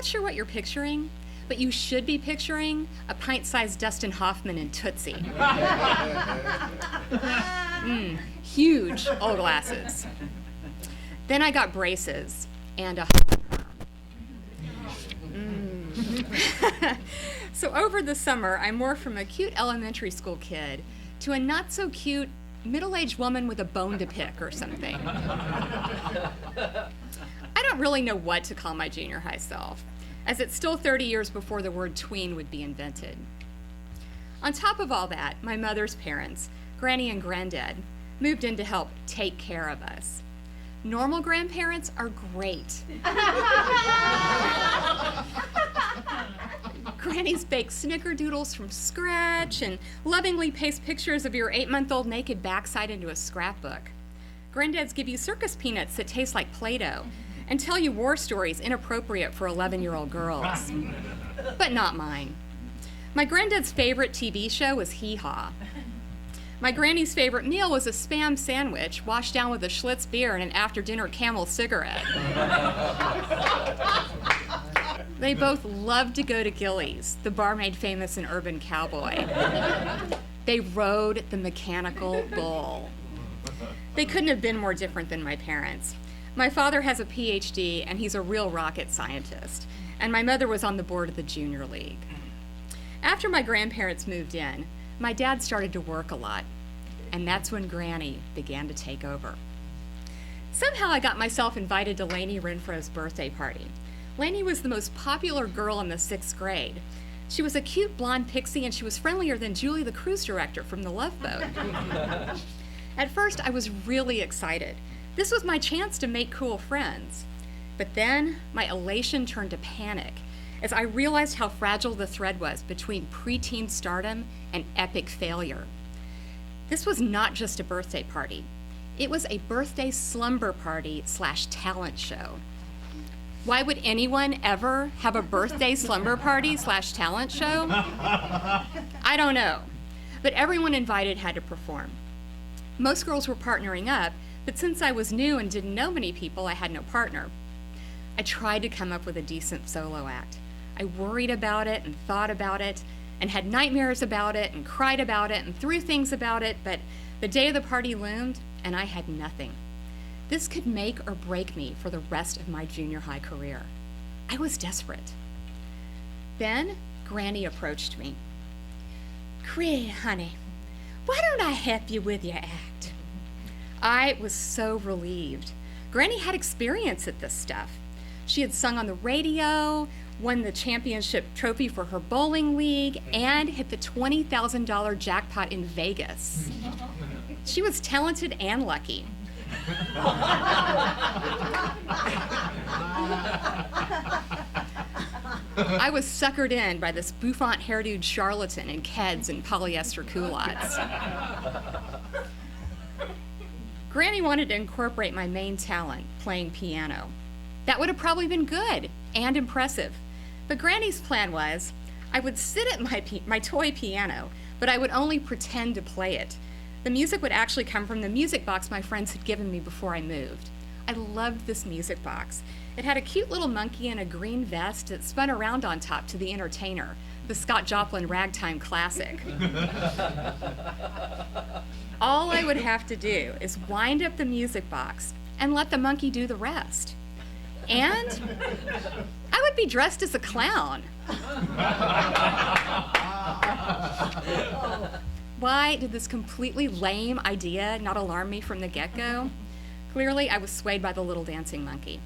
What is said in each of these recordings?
sure what you're picturing, but you should be picturing a pint-sized Dustin Hoffman in Tootsie. Huge old glasses. Then I got braces and a So over the summer, I morphed from a cute elementary school kid to a not-so-cute middle-aged woman with a bone to pick or something. I don't really know what to call my junior high self, as it's still 30 years before the word tween would be invented. On top of all that, my mother's parents, Granny and Granddad, moved in to help take care of us. Normal grandparents are great. Grannies bake snickerdoodles from scratch and lovingly paste pictures of your 8-month-old naked backside into a scrapbook. Granddads give you circus peanuts that taste like Play-Doh and tell you war stories inappropriate for 11-year-old girls. But not mine. My granddad's favorite TV show was Hee Haw. My granny's favorite meal was a Spam sandwich washed down with a Schlitz beer and an after-dinner Camel cigarette. They both loved to go to Gillies, the bar made famous in Urban Cowboy. They rode the mechanical bull. They couldn't have been more different than my parents. My father has a PhD, and he's a real rocket scientist, and my mother was on the board of the Junior League. After my grandparents moved in, my dad started to work a lot, and that's when Granny began to take over. Somehow I got myself invited to Lainey Renfro's birthday party. Lainey was the most popular girl in the 6th grade. She was a cute blonde pixie, and she was friendlier than Julie, the cruise director from The Love Boat. At first, I was really excited. This was my chance to make cool friends. But then, my elation turned to panic as I realized how fragile the thread was between preteen stardom and epic failure. This was not just a birthday party. It was a birthday slumber party / talent show. Why would anyone ever have a birthday slumber party / talent show? I don't know, but everyone invited had to perform. Most girls were partnering up, but since I was new and didn't know many people, I had no partner. I tried to come up with a decent solo act. I worried about it and thought about it and had nightmares about it and cried about it and threw things about it, but the day of the party loomed and I had nothing. This could make or break me for the rest of my junior high career. I was desperate. Then Granny approached me. "Cree, honey, why don't I help you with your act?" I was so relieved. Granny had experience at this stuff. She had sung on the radio, won the championship trophy for her bowling league, and hit the $20,000 jackpot in Vegas. She was talented and lucky. I was suckered in by this bouffant hairdoed charlatan in Keds and polyester culottes. Granny wanted to incorporate my main talent, playing piano. That would have probably been good and impressive. But Granny's plan was, I would sit at my toy piano, but I would only pretend to play it. The music would actually come from the music box my friends had given me before I moved. I loved this music box. It had a cute little monkey in a green vest that spun around on top to The Entertainer, the Scott Joplin ragtime classic. All I would have to do is wind up the music box and let the monkey do the rest. And I would be dressed as a clown. Why did this completely lame idea not alarm me from the get-go? Clearly, I was swayed by the little dancing monkey.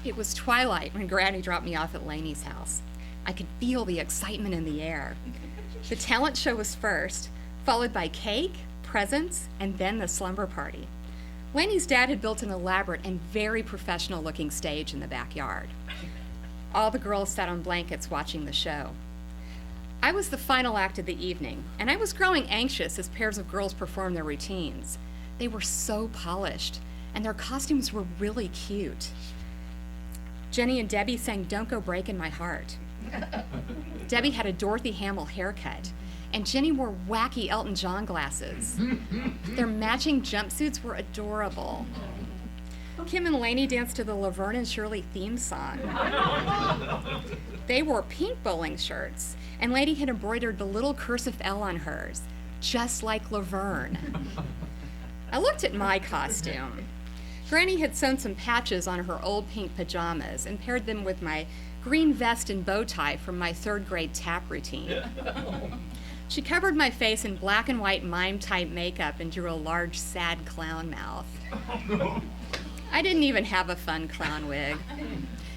It was twilight when Granny dropped me off at Lainey's house. I could feel the excitement in the air. The talent show was first, followed by cake, presents, and then the slumber party. Lainey's dad had built an elaborate and very professional-looking stage in the backyard. All the girls sat on blankets watching the show. I was the final act of the evening, and I was growing anxious as pairs of girls performed their routines. They were so polished, and their costumes were really cute. Jenny and Debbie sang "Don't Go Breaking My Heart." Debbie had a Dorothy Hamill haircut, and Jenny wore wacky Elton John glasses. Their matching jumpsuits were adorable. Kim and Lainey danced to the Laverne and Shirley theme song. They wore pink bowling shirts, and Lainey had embroidered the little cursive L on hers, just like Laverne. I looked at my costume. Granny had sewn some patches on her old pink pajamas and paired them with my green vest and bow tie from my 3rd grade tap routine. She covered my face in black and white mime-type makeup and drew a large, sad clown mouth. I didn't even have a fun clown wig.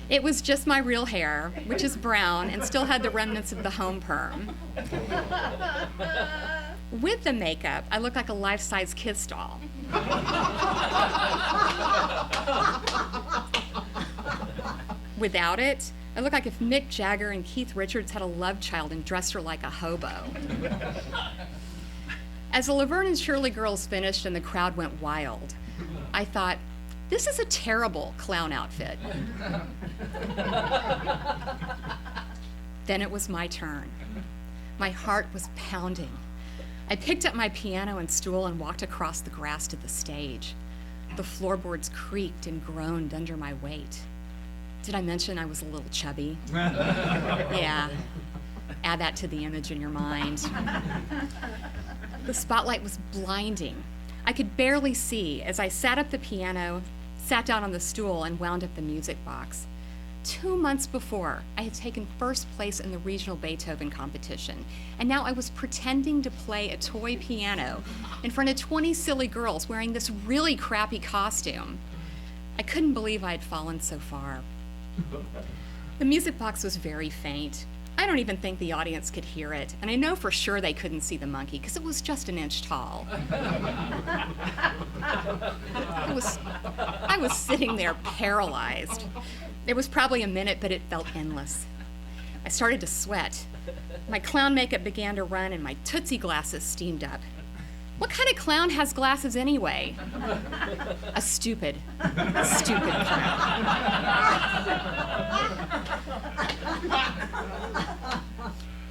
It was just my real hair, which is brown and still had the remnants of the home perm. With the makeup, I looked like a life-size Kiss doll. Without it, I looked like if Mick Jagger and Keith Richards had a love child and dressed her like a hobo. As the Laverne and Shirley girls finished and the crowd went wild, I thought, this is a terrible clown outfit. Then it was my turn. My heart was pounding. I picked up my piano and stool and walked across the grass to the stage. The floorboards creaked and groaned under my weight. Did I mention I was a little chubby? Yeah. Add that to the image in your mind. The spotlight was blinding. I could barely see as I sat up the piano, sat down on the stool, and wound up the music box. 2 months before, I had taken first place in the regional Beethoven competition, and now I was pretending to play a toy piano in front of 20 silly girls wearing this really crappy costume. I couldn't believe I had fallen so far. The music box was very faint. I don't even think the audience could hear it, and I know for sure they couldn't see the monkey because it was just an inch tall. I was sitting there paralyzed. It was probably a minute, but it felt endless. I started to sweat. My clown makeup began to run, and my Tootsie glasses steamed up. What kind of clown has glasses anyway? A stupid clown.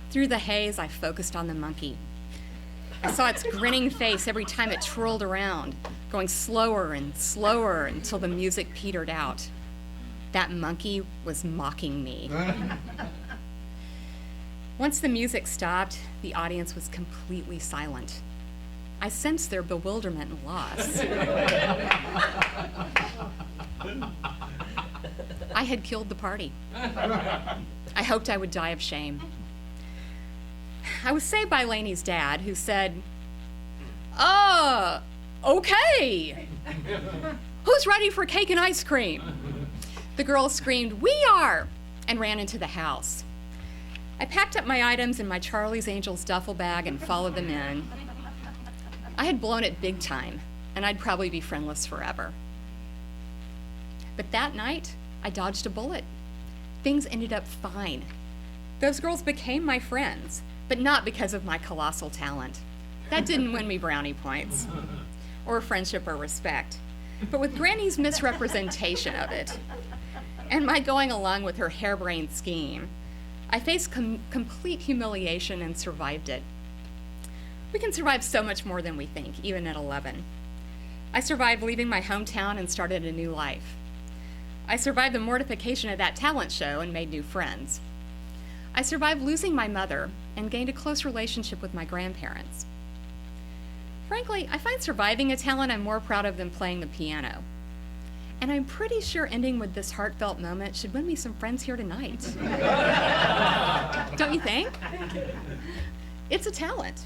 Through the haze, I focused on the monkey. I saw its grinning face every time it twirled around, going slower and slower until the music petered out. That monkey was mocking me. Once the music stopped, the audience was completely silent. I sensed their bewilderment and loss. I had killed the party. I hoped I would die of shame. I was saved by Lainey's dad, who said, okay. Who's ready for cake and ice cream? The girls screamed, "We are!" and ran into the house. I packed up my items in my Charlie's Angels duffel bag and followed them in. I had blown it big time, and I'd probably be friendless forever. But that night, I dodged a bullet. Things ended up fine. Those girls became my friends, but not because of my colossal talent. That didn't win me brownie points, or friendship or respect, but with Granny's misrepresentation of it, and my going along with her harebrained scheme, I faced complete humiliation and survived it. We can survive so much more than we think, even at 11. I survived leaving my hometown and started a new life. I survived the mortification of that talent show and made new friends. I survived losing my mother and gained a close relationship with my grandparents. Frankly, I find surviving a talent I'm more proud of than playing the piano. And I'm pretty sure ending with this heartfelt moment should win me some friends here tonight. Don't you think? It's a talent.